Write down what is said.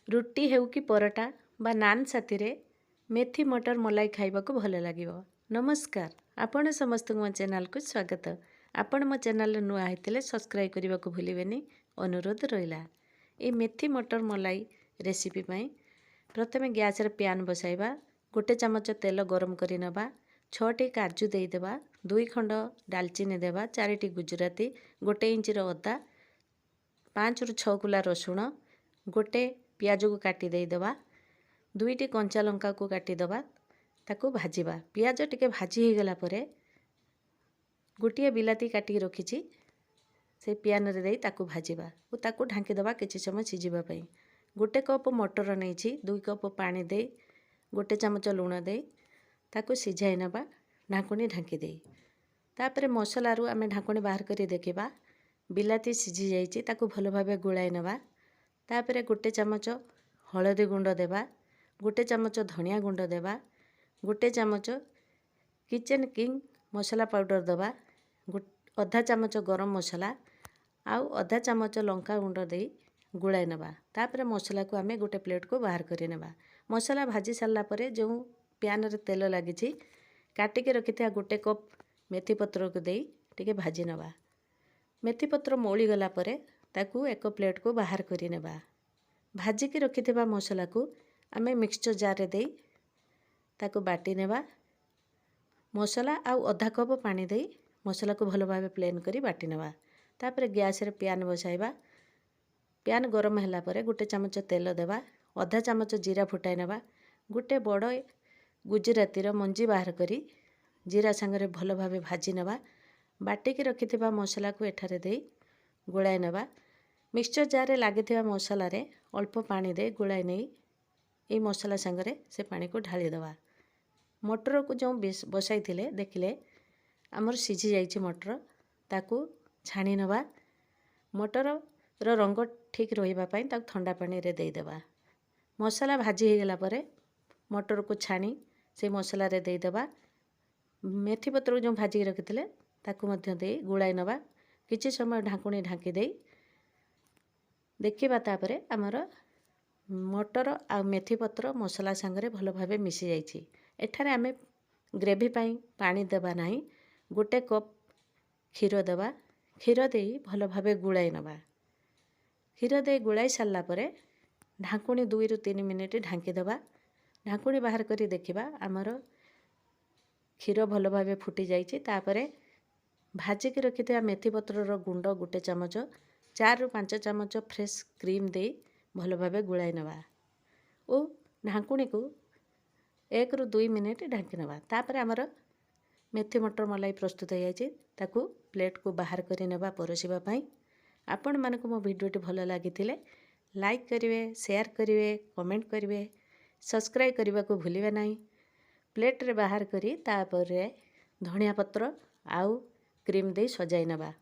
रुटी हेउ कि परोटा बा नान साथी रे मेथी मटर मलाई खाइबाकू भल लागिबो। नमस्कार, आपण समस्त मो चैनल को स्वागत। आपण मो चैनल नुआ हेतिले सब्सक्राइब करबाकू भूलिबेनी अनुरोध रहिला। ए मेथी मटर मलाई रेसिपी पई प्रथमे गैस रे पैन बसाइबा, गोटे चमच तेल गरम करि नबा, 6टी काजू देई देबा, 2 खंड दालचीनी देबा, 4टी गुजराती, 1 इंच रो अदा, 5 रु 6 कुला रसुण, गोटे पियाज को काटी दे देबा, 2टी कंचा लंका को काटी देबा, ताको भाजीबा। पियाज टिके भाजी हो गला परे गोटे बिलाती काटी रखिछि से पैन रे देई ताको भाजीबा और ताको ढांकी देबा किछि समय सिझिबा पई। गोटे कप मटर नैछि, 2 कप पानी दे, गोटे चमच लूण दे ताको सिझाई नबा ढाकुणी ढांकी दे। तापरे मसला रु आमे ढाकुणी बाहर करी देखिबा बिलाती सिझी जाइछि, ताको भल भाबे गुळाई नबा। तापरे गोटे चमच हलदी गुंड देबा, गोटे चमच धनिया गुंड देबा, गोटे चमच किचन किंग मसला पाउडर देबा, आधा चमच गरम मसला आउ आधा चमच लंका गुंड दे गुळाई नबा। तापरे मसला को आमे गोटे प्लेट को बाहर करि नेबा। मसला भाजी सारला परे जो पैन रे तेल लागिछि काटी के रखिथा गोटे कप मेथी पत्र को दे टिके भाजी नबा। मेथी पत्र मोली गला परे ताकू एक प्लेट को बाहर करि नेबा। भाजी के रखिथिबा मसला को आमे मिक्सचर जार रे दे ताकू बाटी नेबा। मसला आउ आधा कप पानी दे मसला को भल भाबे प्लेन करी बाटी नेबा। तापरे गैस रे पैन बसाइबा, पैन गरम होला परे गोटे चमच तेल देबा, आधा चमच जीरा फुटाई नेबा, गोटे बड़ गुजराती रो मंजी बाहर करी जीरा संगे भल भाबे भाजी नेबा। बाटी के रखिथिबा मसला को एठारे दे गुळाई नेबा। मिक्सचर जार रे लागिथिबा मसला रे अल्प पानी दे गुळाई नै ए मसला संगे से पानी को ढाली देबा। मटर को जो बसाई थिले देखिले हमर सिझी जाइछि मटर, ताकू छाणी नबा। मटर रो रंग ठीक रहिबा पई ताकू ठंडा पानी रे दे देबा। मसला भाजी हो गला परे मटर को छाणी से मसला रे दे देबा। मेथी पत्र जो भाजी रखिथिले ताकू मध्य दे गुळाई नबा। किछि समय ढाकुणी ढांकी दे देखिबा। तापरे हमर मटर आ मेथी पत्र मसला संगे भल भाबे मिसी जाइछि। एठारे आमे ग्रेवी पई पानी देबा नाही, गोटे कप क्षीर देबा। क्षीर दे भल भाबे गुळाई नबा। क्षीर दे गुळाई सारला परे ढाकुणी 2 रु 3 मिनिट ढांकी देबा। ढाकुणी बाहर करी देखिबा हमर क्षीर भल भाबे फुटी जाइछि। तापरे भाजी के रखिथिबा मेथी पत्र रो गुंड गोटे चमच, 4 रु 5 चमच फ्रेश क्रीम दे भल भाबे गुळाई नबा ओ ढाकुणी को 1 रु 2 मिनिट ढांकी नबा। तापरे हमर मेथी मटर मलाई प्रस्तुत हो जाइछि, ताकू प्लेट को बाहर करि नेबा परोसिबा पई। आपण मानको मो वीडियोटी भल लागिथिले लाइक करिवे, शेयर करिवे, कमेंट करिवे, सब्सक्राइब करबा को भूलिबे नाही। प्लेट रे बाहर करी तापरे धनिया पत्र आउ क्रीम दे सजाई नबा।